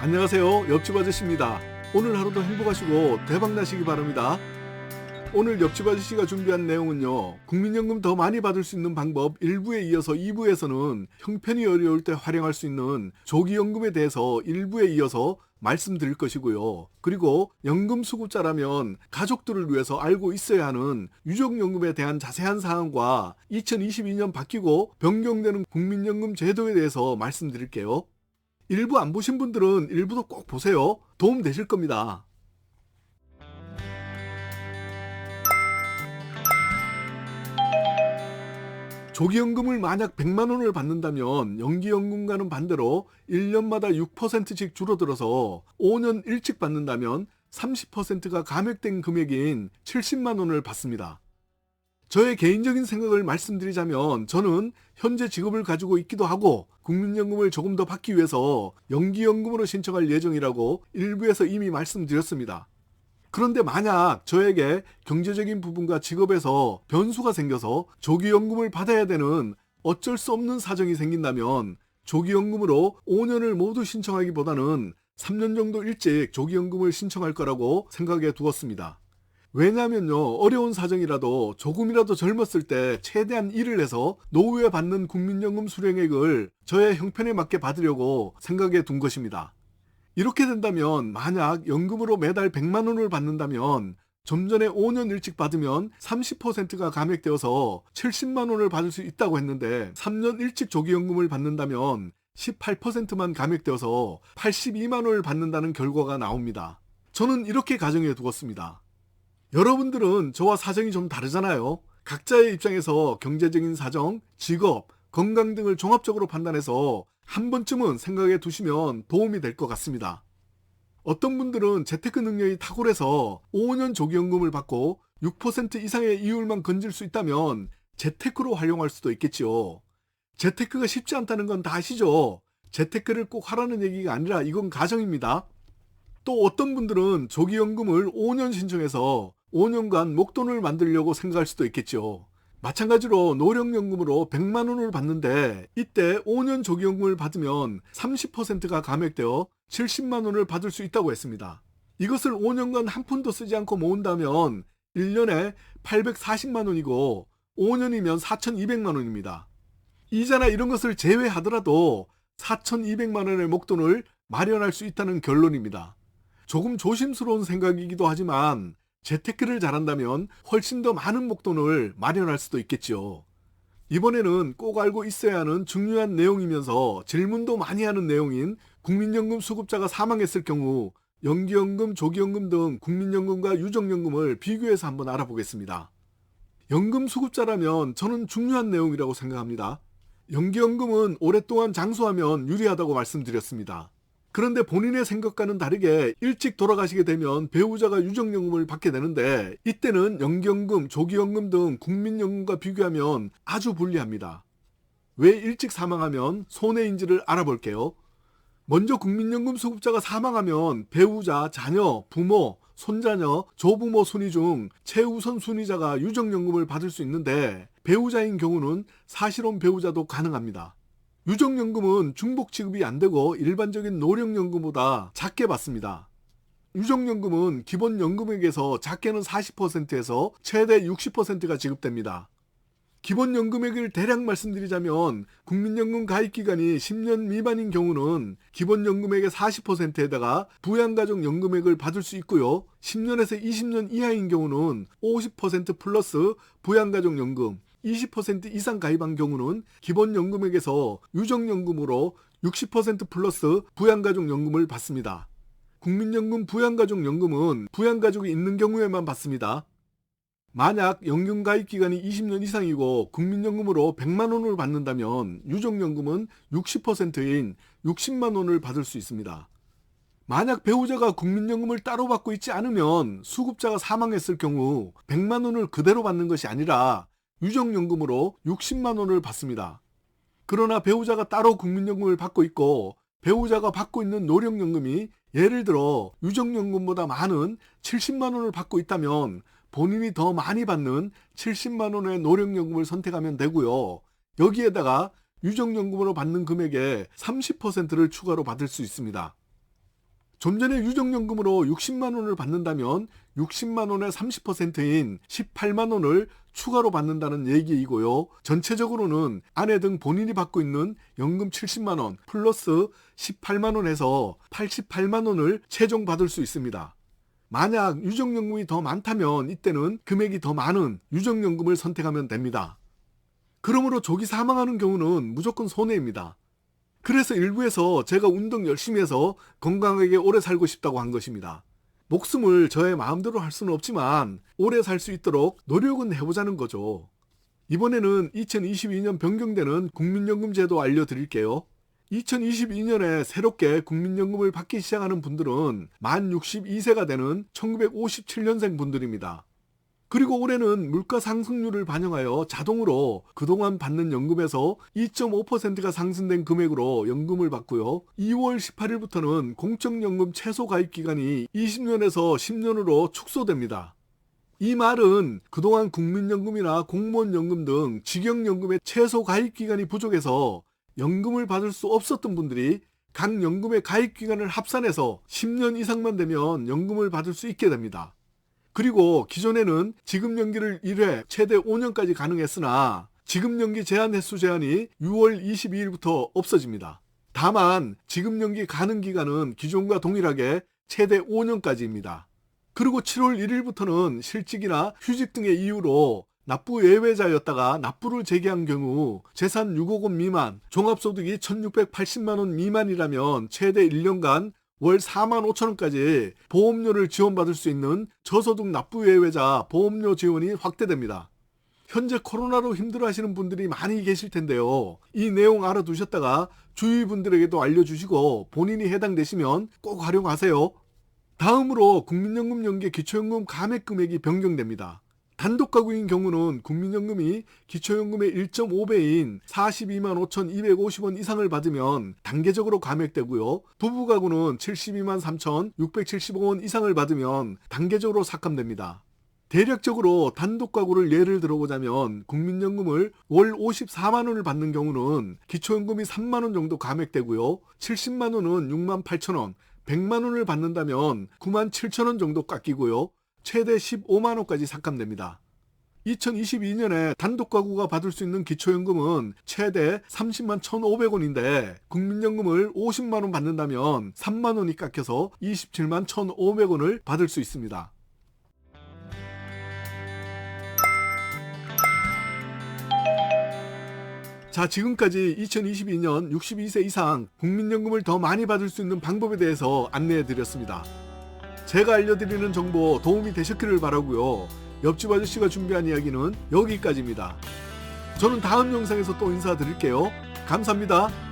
안녕하세요. 옆집 아저씨입니다. 오늘 하루도 행복하시고 대박나시기 바랍니다. 오늘 옆집 아저씨가 준비한 내용은요, 국민연금 더 많이 받을 수 있는 방법 1부에 이어서 2부에서는 형편이 어려울 때 활용할 수 있는 조기연금에 대해서 1부에 이어서 말씀드릴 것이고요. 그리고 연금수급자라면 가족들을 위해서 알고 있어야 하는 유족연금에 대한 자세한 사항과 2022년 바뀌고 변경되는 국민연금 제도에 대해서 말씀드릴게요. 1부 안 보신 분들은 1부도 꼭 보세요. 도움 되실 겁니다. 조기연금을 만약 100만 원을 받는다면 연기연금과는 반대로 1년마다 6%씩 줄어들어서 5년 일찍 받는다면 30%가 감액된 금액인 70만 원을 받습니다. 저의 개인적인 생각을 말씀드리자면 저는 현재 직업을 가지고 있기도 하고 국민연금을 조금 더 받기 위해서 연기연금으로 신청할 예정이라고 일부에서 이미 말씀드렸습니다. 그런데 만약 저에게 경제적인 부분과 직업에서 변수가 생겨서 조기연금을 받아야 되는 어쩔 수 없는 사정이 생긴다면 조기연금으로 5년을 모두 신청하기보다는 3년 정도 일찍 조기연금을 신청할 거라고 생각해 두었습니다. 왜냐하면요, 어려운 사정이라도 조금이라도 젊었을 때 최대한 일을 해서 노후에 받는 국민연금 수령액을 저의 형편에 맞게 받으려고 생각해 둔 것입니다. 이렇게 된다면 만약 연금으로 매달 100만 원을 받는다면 좀 전에 5년 일찍 받으면 30%가 감액되어서 70만 원을 받을 수 있다고 했는데 3년 일찍 조기연금을 받는다면 18%만 감액되어서 82만 원을 받는다는 결과가 나옵니다. 저는 이렇게 가정해 두었습니다. 여러분들은 저와 사정이 좀 다르잖아요. 각자의 입장에서 경제적인 사정, 직업, 건강 등을 종합적으로 판단해서 한 번쯤은 생각해 두시면 도움이 될 것 같습니다. 어떤 분들은 재테크 능력이 탁월해서 5년 조기연금을 받고 6% 이상의 이율만 건질 수 있다면 재테크로 활용할 수도 있겠지요. 재테크가 쉽지 않다는 건 다 아시죠? 재테크를 꼭 하라는 얘기가 아니라 이건 가정입니다. 또 어떤 분들은 조기연금을 5년 신청해서 5년간 목돈을 만들려고 생각할 수도 있겠죠. 마찬가지로 노령연금으로 100만 원을 받는데 이때 5년 조기연금을 받으면 30%가 감액되어 70만 원을 받을 수 있다고 했습니다. 이것을 5년간 한 푼도 쓰지 않고 모은다면 1년에 840만 원이고 5년이면 4,200만 원입니다. 이자나 이런 것을 제외하더라도 4,200만 원의 목돈을 마련할 수 있다는 결론입니다. 조금 조심스러운 생각이기도 하지만 재테크를 잘한다면 훨씬 더 많은 목돈을 마련할 수도 있겠죠. 이번에는 꼭 알고 있어야 하는 중요한 내용이면서 질문도 많이 하는 내용인 국민연금 수급자가 사망했을 경우 연기연금, 조기연금 등 국민연금과 유족연금을 비교해서 한번 알아보겠습니다. 연금 수급자라면 저는 중요한 내용이라고 생각합니다. 연기연금은 오랫동안 장수하면 유리하다고 말씀드렸습니다. 그런데 본인의 생각과는 다르게 일찍 돌아가시게 되면 배우자가 유족연금을 받게 되는데 이때는 연기연금, 조기연금 등 국민연금과 비교하면 아주 불리합니다. 왜 일찍 사망하면 손해인지를 알아볼게요. 먼저 국민연금 수급자가 사망하면 배우자, 자녀, 부모, 손자녀, 조부모 순위 중 최우선 순위자가 유족연금을 받을 수 있는데 배우자인 경우는 사실혼 배우자도 가능합니다. 유족연금은 중복 지급이 안 되고 일반적인 노령연금보다 작게 받습니다. 유족연금은 기본 연금액에서 작게는 40%에서 최대 60%가 지급됩니다. 기본 연금액을 대략 말씀드리자면 국민연금 가입기간이 10년 미만인 경우는 기본 연금액의 40%에다가 부양가족 연금액을 받을 수 있고요. 10년에서 20년 이하인 경우는 50% 플러스 부양가족 연금, 20% 이상 가입한 경우는 기본 연금액에서 유족연금으로 60% 플러스 부양가족 연금을 받습니다. 국민연금 부양가족 연금은 부양가족이 있는 경우에만 받습니다. 만약 연금 가입 기간이 20년 이상이고 국민연금으로 100만 원을 받는다면 유족연금은 60%인 60만 원을 받을 수 있습니다. 만약 배우자가 국민연금을 따로 받고 있지 않으면 수급자가 사망했을 경우 100만 원을 그대로 받는 것이 아니라 유족연금으로 60만 원을 받습니다. 그러나 배우자가 따로 국민연금을 받고 있고 배우자가 받고 있는 노령연금이 예를 들어 유족연금보다 많은 70만 원을 받고 있다면 본인이 더 많이 받는 70만 원의 노령연금을 선택하면 되고요. 여기에다가 유족연금으로 받는 금액의 30%를 추가로 받을 수 있습니다. 좀 전에 유족연금으로 60만 원을 받는다면 60만 원의 30%인 18만 원을 추가로 받는다는 얘기이고요. 전체적으로는 아내 등 본인이 받고 있는 연금 70만 원 플러스 18만 원에서 88만 원을 최종 받을 수 있습니다. 만약 유족연금이 더 많다면 이때는 금액이 더 많은 유족연금을 선택하면 됩니다. 그러므로 조기 사망하는 경우는 무조건 손해입니다. 그래서 일부에서 제가 운동 열심히 해서 건강하게 오래 살고 싶다고 한 것입니다. 목숨을 저의 마음대로 할 수는 없지만 오래 살 수 있도록 노력은 해보자는 거죠. 이번에는 2022년 변경되는 국민연금 제도 알려드릴게요. 2022년에 새롭게 국민연금을 받기 시작하는 분들은 만 62세가 되는 1957년생 분들입니다. 그리고 올해는 물가 상승률을 반영하여 자동으로 그동안 받는 연금에서 2.5%가 상승된 금액으로 연금을 받고요. 2월 18일부터는 공적연금 최소 가입 기간이 20년에서 10년으로 축소됩니다. 이 말은 그동안 국민연금이나 공무원연금 등 직영연금의 최소 가입 기간이 부족해서 연금을 받을 수 없었던 분들이 각 연금의 가입 기간을 합산해서 10년 이상만 되면 연금을 받을 수 있게 됩니다. 그리고 기존에는 지급연기를 1회 최대 5년까지 가능했으나 지급연기 제한 횟수 제한이 6월 22일부터 없어집니다. 다만 지급연기 가능 기간은 기존과 동일하게 최대 5년까지입니다. 그리고 7월 1일부터는 실직이나 휴직 등의 이유로 납부 예외자였다가 납부를 재개한 경우 재산 6억 원 미만, 종합소득이 1680만 원 미만이라면 최대 1년간 월 4만 5천 원까지 보험료를 지원받을 수 있는 저소득 납부 예외자 보험료 지원이 확대됩니다. 현재 코로나로 힘들어하시는 분들이 많이 계실 텐데요. 이 내용 알아두셨다가 주위 분들에게도 알려주시고 본인이 해당되시면 꼭 활용하세요. 다음으로 국민연금 연계 기초연금 감액 금액이 변경됩니다. 단독 가구인 경우는 국민연금이 기초연금의 1.5배인 42만 5,250원 이상을 받으면 단계적으로 감액되고요. 부부 가구는 72만 3,675원 이상을 받으면 단계적으로 삭감됩니다. 대략적으로 단독 가구를 예를 들어보자면 국민연금을 월 54만 원을 받는 경우는 기초연금이 3만 원 정도 감액되고요. 70만 원은 6만 8천 원, 100만 원을 받는다면 9만 7천 원 정도 깎이고요. 최대 15만 원까지 삭감됩니다. 2022년에 단독 가구가 받을 수 있는 기초연금은 최대 30만 1,500원인데 국민연금을 50만 원 받는다면 3만 원이 깎여서 27만 1,500원을 받을 수 있습니다. 자, 지금까지 2022년 62세 이상 국민연금을 더 많이 받을 수 있는 방법에 대해서 안내해 드렸습니다. 제가 알려드리는 정보 도움이 되셨기를 바라고요. 옆집 아저씨가 준비한 이야기는 여기까지입니다. 저는 다음 영상에서 또 인사드릴게요. 감사합니다.